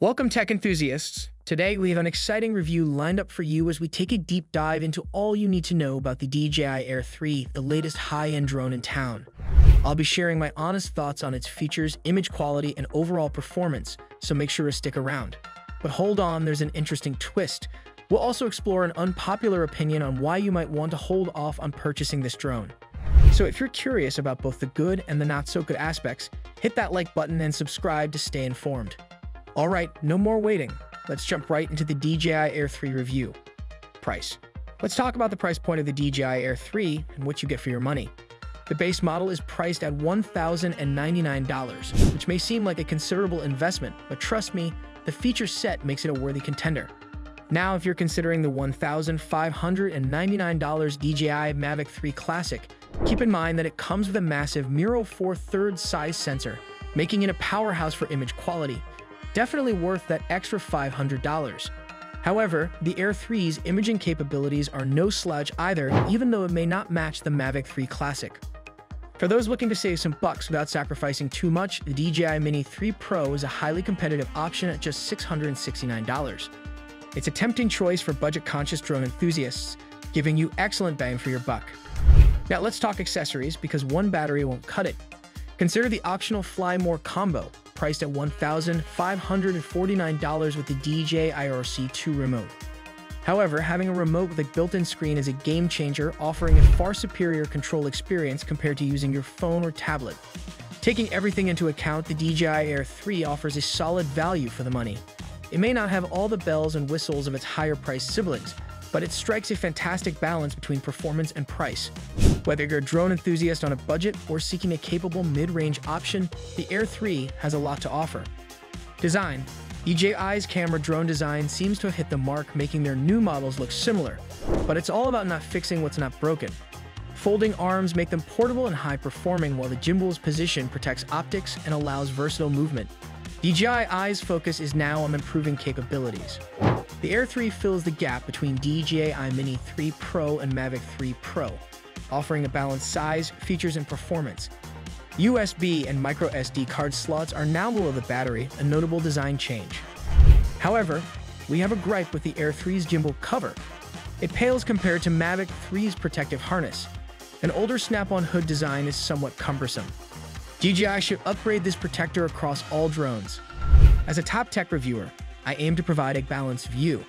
Welcome, tech enthusiasts. Today, we have an exciting review lined up for you as we take a deep dive into all you need to know about the DJI Air 3, the latest high-end drone in town. I'll be sharing my honest thoughts on its features, image quality, and overall performance, so make sure to stick around. But hold on, there's an interesting twist. We'll also explore an unpopular opinion on why you might want to hold off on purchasing this drone. So if you're curious about both the good and the not-so-good aspects, hit that like button and subscribe to stay informed. Alright, no more waiting. Let's jump right into the DJI Air 3 review. Price. Let's talk about the price point of the DJI Air 3 and what you get for your money. The base model is priced at $1,099, which may seem like a considerable investment, but trust me, the feature set makes it a worthy contender. Now, if you're considering the $1,599 DJI Mavic 3 Classic, keep in mind that it comes with a massive Miro 4/3 size sensor, making it a powerhouse for image quality. Definitely worth that extra $500. However, the Air 3's imaging capabilities are no slouch either, even though it may not match the Mavic 3 Classic. For those looking to save some bucks without sacrificing too much, the DJI Mini 3 Pro is a highly competitive option at just $669. It's a tempting choice for budget-conscious drone enthusiasts, giving you excellent bang for your buck. Now let's talk accessories, because one battery won't cut it. Consider the optional Fly More combo, priced at $1,549 with the DJI IRC2 remote. However, having a remote with a built-in screen is a game changer, offering a far superior control experience compared to using your phone or tablet. Taking everything into account, the DJI Air 3 offers a solid value for the money. It may not have all the bells and whistles of its higher-priced siblings, but it strikes a fantastic balance between performance and price. Whether you're a drone enthusiast on a budget or seeking a capable mid-range option, the Air 3 has a lot to offer. Design. DJI's camera drone design seems to have hit the mark, making their new models look similar, but it's all about not fixing what's not broken. Folding arms make them portable and high-performing, while the gimbal's position protects optics and allows versatile movement. DJI's focus is now on improving capabilities. The Air 3 fills the gap between DJI Mini 3 Pro and Mavic 3 Pro, offering a balanced size, features, and performance. USB and micro SD card slots are now below the battery, a notable design change. However, we have a gripe with the Air 3's gimbal cover. It pales compared to Mavic 3's protective harness. An older snap-on hood design is somewhat cumbersome. DJI should upgrade this protector across all drones. As a top tech reviewer, I aim to provide a balanced view.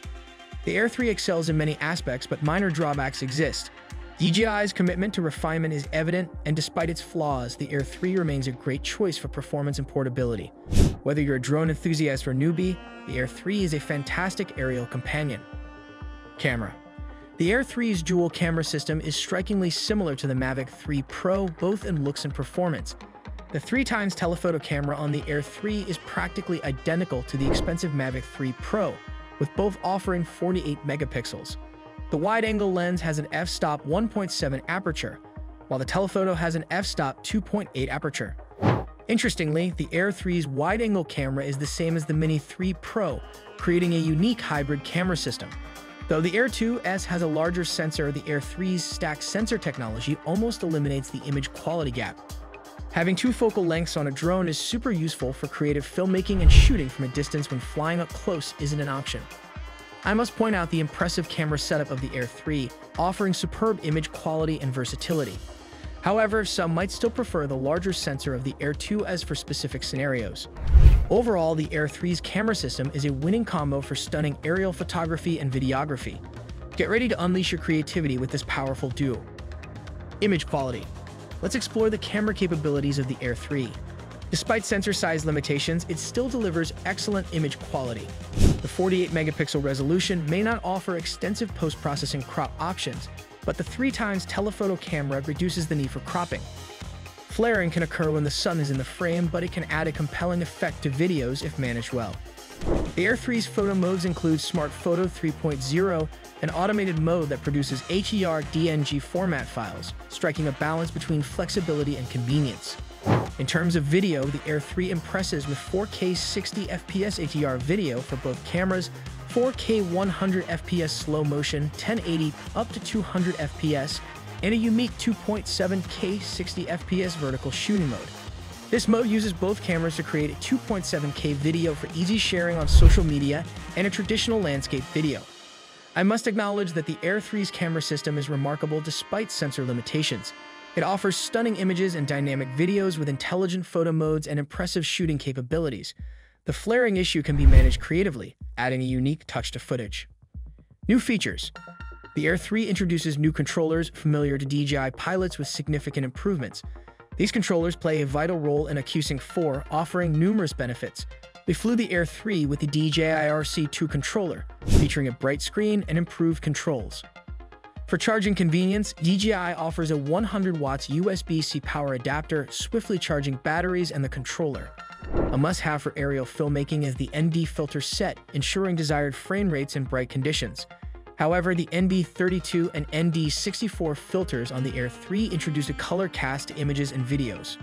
The Air 3 excels in many aspects, but minor drawbacks exist. DJI's commitment to refinement is evident, and despite its flaws, the Air 3 remains a great choice for performance and portability. Whether you're a drone enthusiast or newbie, the Air 3 is a fantastic aerial companion. Camera. The Air 3's dual camera system is strikingly similar to the Mavic 3 Pro, both in looks and performance. The 3x telephoto camera on the Air 3 is practically identical to the expensive Mavic 3 Pro, with both offering 48 megapixels. The wide-angle lens has an f-stop 1.7 aperture, while the telephoto has an f-stop 2.8 aperture. Interestingly, the Air 3's wide-angle camera is the same as the Mini 3 Pro, creating a unique hybrid camera system. Though the Air 2S has a larger sensor, the Air 3's stacked sensor technology almost eliminates the image quality gap. Having two focal lengths on a drone is super useful for creative filmmaking, and shooting from a distance when flying up close isn't an option. I must point out the impressive camera setup of the Air 3, offering superb image quality and versatility. However, some might still prefer the larger sensor of the Air 2S for specific scenarios. Overall, the Air 3's camera system is a winning combo for stunning aerial photography and videography. Get ready to unleash your creativity with this powerful duo. Image quality. Let's explore the camera capabilities of the Air 3. Despite sensor size limitations, it still delivers excellent image quality. The 48 megapixel resolution may not offer extensive post-processing crop options, but the 3x telephoto camera reduces the need for cropping. Flaring can occur when the sun is in the frame, but it can add a compelling effect to videos if managed well. The Air 3's photo modes include Smart Photo 3.0, an automated mode that produces HER DNG format files, striking a balance between flexibility and convenience. In terms of video, the Air 3 impresses with 4K 60 FPS HDR video for both cameras, 4K 100 FPS slow motion, 1080 up to 200 FPS, and a unique 2.7K 60 FPS vertical shooting mode. This mode uses both cameras to create a 2.7K video for easy sharing on social media and a traditional landscape video. I must acknowledge that the Air 3's camera system is remarkable despite sensor limitations. It offers stunning images and dynamic videos with intelligent photo modes and impressive shooting capabilities. The flaring issue can be managed creatively, adding a unique touch to footage. New features. The Air 3 introduces new controllers familiar to DJI pilots with significant improvements. These controllers play a vital role in Q-Sync 4, offering numerous benefits. They flew the Air 3 with the DJI RC2 controller, featuring a bright screen and improved controls. For charging convenience, DJI offers a 100 watts USB-C power adapter, swiftly charging batteries and the controller. A must-have for aerial filmmaking is the ND filter set, ensuring desired frame rates in bright conditions. However, the NB32 and ND64 filters on the Air 3 introduce a color cast to images and videos.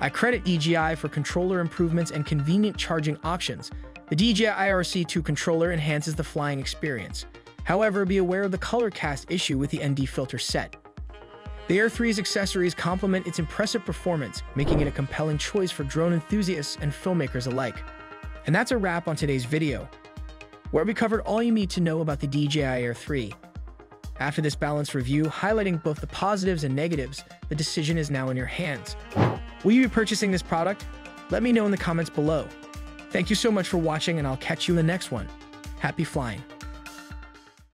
I credit DJI for controller improvements and convenient charging options. The DJI RC2 controller enhances the flying experience. However, be aware of the color cast issue with the ND filter set. The Air 3's accessories complement its impressive performance, making it a compelling choice for drone enthusiasts and filmmakers alike. And that's a wrap on today's video, where we covered all you need to know about the DJI Air 3. After this balanced review, highlighting both the positives and negatives, the decision is now in your hands. Will you be purchasing this product? Let me know in the comments below. Thank you so much for watching, and I'll catch you in the next one. Happy flying!